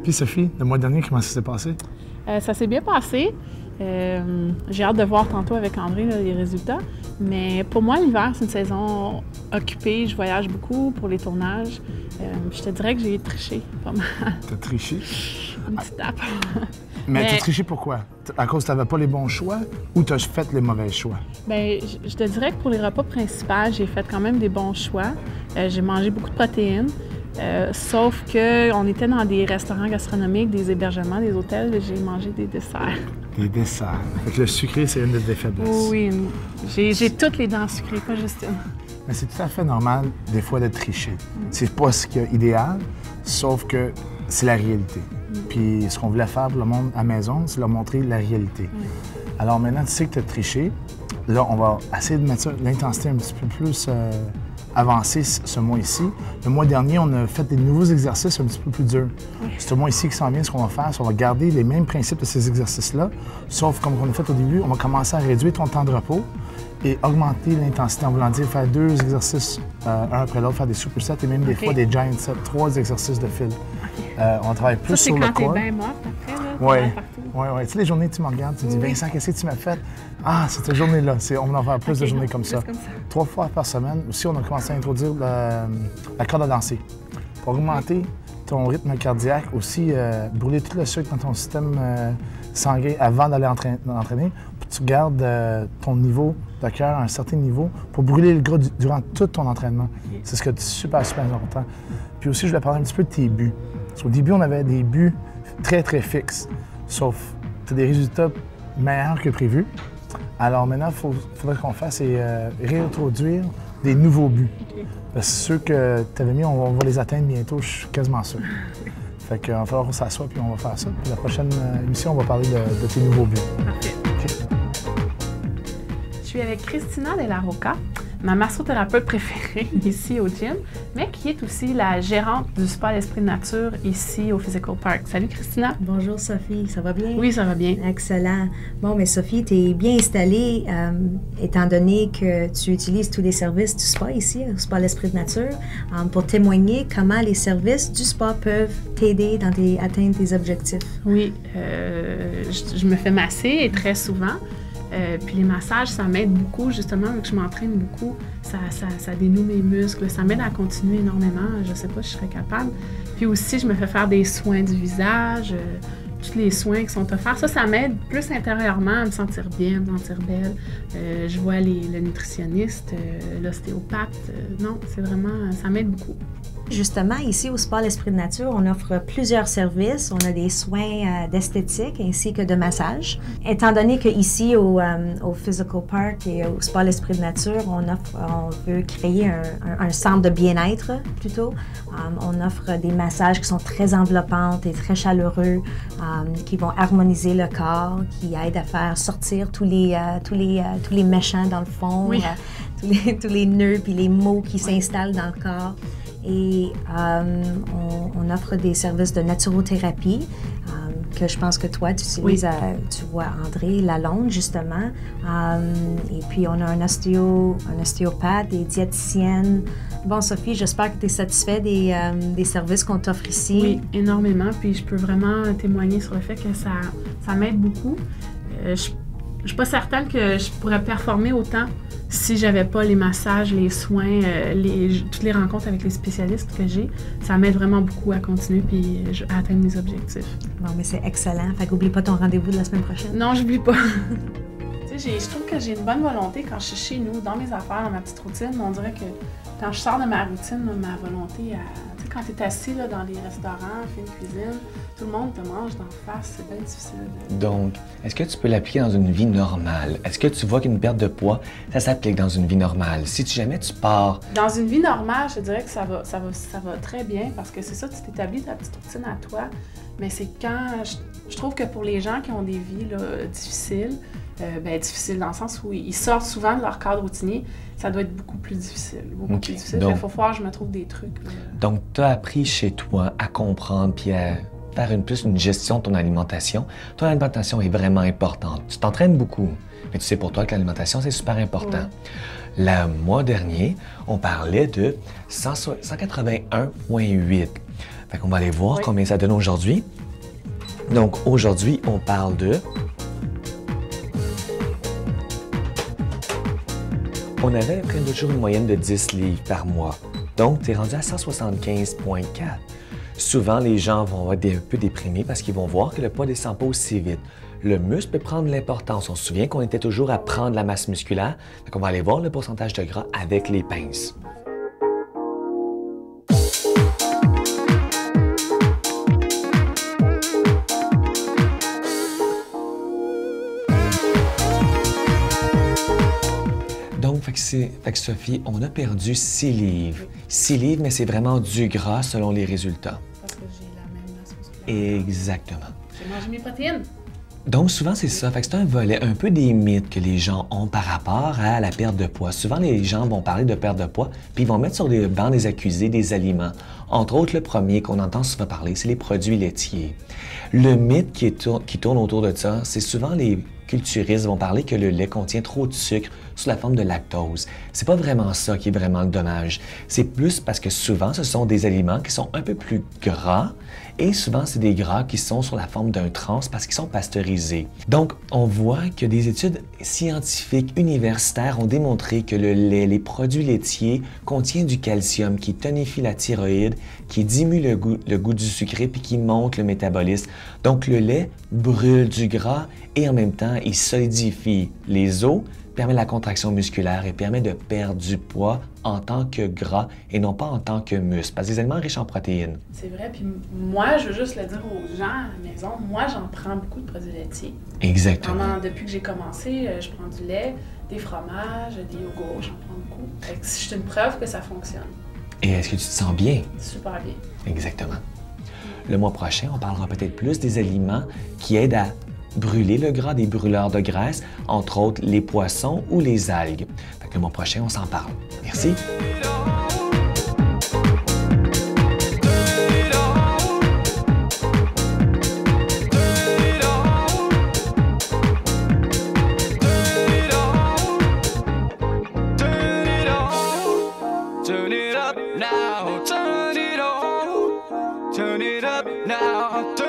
Puis Sophie, le mois dernier, comment ça s'est passé? Ça s'est bien passé. J'ai hâte de voir tantôt avec André là, les résultats. Mais pour moi, l'hiver, c'est une saison occupée. Je voyage beaucoup pour les tournages. Je te dirais que j'ai triché pas mal. T'as triché? Une petite tape. Mais t'as triché pourquoi? À cause que t'avais pas les bons choix ou t'as fait les mauvais choix? Bien, je te dirais que pour les repas principaux, j'ai fait quand même des bons choix. J'ai mangé beaucoup de protéines. Sauf qu'on était dans des restaurants gastronomiques, des hébergements, des hôtels, et j'ai mangé des desserts. Des desserts. Fait que le sucré, c'est une de tes faiblesses. Oui, j'ai toutes les dents sucrées, pas juste une. Mais c'est tout à fait normal, des fois, de tricher. C'est pas ce qu'il y a idéal, sauf que c'est la réalité. Puis ce qu'on voulait faire pour le monde à la maison, c'est leur montrer la réalité. Alors maintenant, tu sais que tu as triché. Là, on va essayer de mettre l'intensité un petit peu plus avancée ce mois-ci. Le mois dernier, on a fait des nouveaux exercices un petit peu plus durs. Ce mois-ci qui s'en vient, ce qu'on va faire, c'est qu'on va garder les mêmes principes de ces exercices-là, sauf comme on a fait au début, on va commencer à réduire ton temps de repos et augmenter l'intensité, en voulant dire faire 2 exercices un après l'autre, faire des supersets et même des fois des giant sets, 3 exercices de fil. On travaille plus sur le corps. Ça, c'est quand t'es bien morte après, là? Oui. Tu sais, les journées, tu me regardes, tu te dis, Vincent, qu'est-ce que tu m'as fait? Ah, c'est cette journée-là. On va en faire plus de journées comme ça. 3 fois par semaine. Aussi, on a commencé à introduire la corde à danser. Pour augmenter ton rythme cardiaque, aussi brûler tout le sucre dans ton système sanguin avant d'aller entraîner, pour que tu gardes ton niveau de cœur à un certain niveau pour brûler le gras durant tout ton entraînement. C'est ce qui est super, super important. Puis aussi, je voulais parler un petit peu de tes buts. Parce qu'au début, on avait des buts très, très fixes, sauf tu as des résultats meilleurs que prévu. Alors maintenant, il faudrait qu'on fasse réintroduire des nouveaux buts. Parce que ceux que tu avais mis, on va les atteindre bientôt, je suis quasiment sûr. Fait qu'il va falloir qu'on s'assoie puis on va faire ça. Puis la prochaine émission, on va parler de tes nouveaux buts. Parfait. Okay. Je suis avec Christina De La Rocca, ma massothérapeute préférée ici au gym, mais qui est aussi la gérante du spa L'Esprit de Nature ici au Physical Park. Salut Christina. Bonjour Sophie, ça va bien? Oui, ça va bien. Excellent. Bon, mais Sophie, tu es bien installée étant donné que tu utilises tous les services du spa ici, au spa L'Esprit de Nature, pour témoigner comment les services du spa peuvent t'aider dans atteindre tes objectifs. Oui, je me fais masser et très souvent. Puis les massages, ça m'aide beaucoup, justement, vu que je m'entraîne beaucoup, ça dénoue mes muscles, ça m'aide à continuer énormément, je sais pas si je serais capable. Puis aussi, je me fais faire des soins du visage, tous les soins qui sont offerts. Ça m'aide plus intérieurement à me sentir bien, à me sentir belle. Je vois le nutritionniste, l'ostéopathe, non, c'est vraiment, ça m'aide beaucoup. Justement, ici au Spa L'Esprit de Nature, on offre plusieurs services. On a des soins d'esthétique ainsi que de massage. Étant donné qu'ici au Physical Park et au Spa L'Esprit de Nature, on veut créer un centre de bien-être plutôt. On offre des massages qui sont très enveloppants et très chaleureux, qui vont harmoniser le corps, qui aident à faire sortir tous les méchants dans le fond, oui. tous les nœuds et les maux qui s'installent dans le corps. Et on offre des services de naturothérapie que je pense que toi, tu utilises, tu vois André Lalonde, justement. Et puis, on a un ostéopathe, des diététiciennes. Bon, Sophie, j'espère que tu es satisfaite des services qu'on t'offre ici. Oui, énormément. Puis, je peux vraiment témoigner sur le fait que ça m'aide beaucoup. Je ne suis pas certaine que je pourrais performer autant si j'avais pas les massages, les soins, toutes les rencontres avec les spécialistes que j'ai. Ça m'aide vraiment beaucoup à continuer puis à atteindre mes objectifs. Bon, mais c'est excellent. Fait qu'oublie pas ton rendez-vous de la semaine prochaine. Non, j'oublie pas. Tu sais, je trouve que j'ai une bonne volonté quand je suis chez nous, dans mes affaires, dans ma petite routine. On dirait que quand je sors de ma routine, ma volonté à... Tu sais, quand tu es assis là, dans les restaurants, fais une cuisine, tout le monde te mange d'en face, c'est bien difficile. Donc, est-ce que tu peux l'appliquer dans une vie normale? Est-ce que tu vois qu'une perte de poids, ça s'applique dans une vie normale? Si jamais tu pars... Dans une vie normale, je te dirais que ça va très bien parce que c'est ça, tu t'établis ta petite routine à toi. Mais c'est quand... Je trouve que pour les gens qui ont des vies là, difficiles, difficile dans le sens où ils sortent souvent de leur cadre routinier, ça doit être beaucoup plus difficile. Beaucoup plus difficile. Il faut voir, je me trouve des trucs. Là. Donc, tu as appris chez toi à comprendre puis à faire plus une gestion de ton alimentation. Ton alimentation est vraiment importante. Tu t'entraînes beaucoup, mais tu sais pour toi que l'alimentation, c'est super important. Oui. Le mois dernier, on parlait de 181,8. Fait qu'on va aller voir combien ça donne aujourd'hui. Donc, aujourd'hui, on parle de... On avait après toujours une moyenne de 10 livres par mois. Donc, tu es rendu à 175,4. Souvent, les gens vont être un peu déprimés parce qu'ils vont voir que le poids ne descend pas aussi vite. Le muscle peut prendre l'importance. On se souvient qu'on était toujours à prendre la masse musculaire. Donc, on va aller voir le pourcentage de gras avec les pinces. Donc, fait que Sophie, on a perdu 6 livres. 6 livres, mais c'est vraiment du gras selon les résultats. Parce que j'ai la même masse musculaire. Exactement. J'ai mangé mes protéines. Donc, souvent, c'est ça. Fait que c'est un volet, un peu des mythes que les gens ont par rapport à la perte de poids. Souvent, les gens vont parler de perte de poids, puis ils vont mettre sur les bancs des accusés des aliments. Entre autres, le premier qu'on entend souvent parler, c'est les produits laitiers. Le mythe qui tourne autour de ça, c'est souvent les culturistes vont parler que le lait contient trop de sucre sous la forme de lactose. C'est pas vraiment ça qui est vraiment le dommage. C'est plus parce que souvent, ce sont des aliments qui sont un peu plus gras et souvent, c'est des gras qui sont sur la forme d'un trans parce qu'ils sont pasteurisés. Donc, on voit que des études scientifiques universitaires ont démontré que le lait, les produits laitiers contiennent du calcium qui tonifie la thyroïde, qui diminue le goût du sucré puis qui monte le métabolisme. Donc, le lait brûle du gras et en même temps, il solidifie les os, permet la contraction musculaire et permet de perdre du poids en tant que gras et non pas en tant que muscle, parce que les aliments riches en protéines. C'est vrai, puis moi, je veux juste le dire aux gens à la maison, moi, j'en prends beaucoup de produits laitiers. Exactement. Depuis que j'ai commencé, je prends du lait, des fromages, des yogourts, j'en prends beaucoup. Fait que c'est une preuve que ça fonctionne. Et est-ce que tu te sens bien? Super bien. Exactement. Le mois prochain, on parlera peut-être plus des aliments qui aident à brûler le gras, des brûleurs de graisse, entre autres les poissons ou les algues. Fait que le mois prochain, on s'en parle. Merci. Turn it up now, turn it on, turn it up now, turn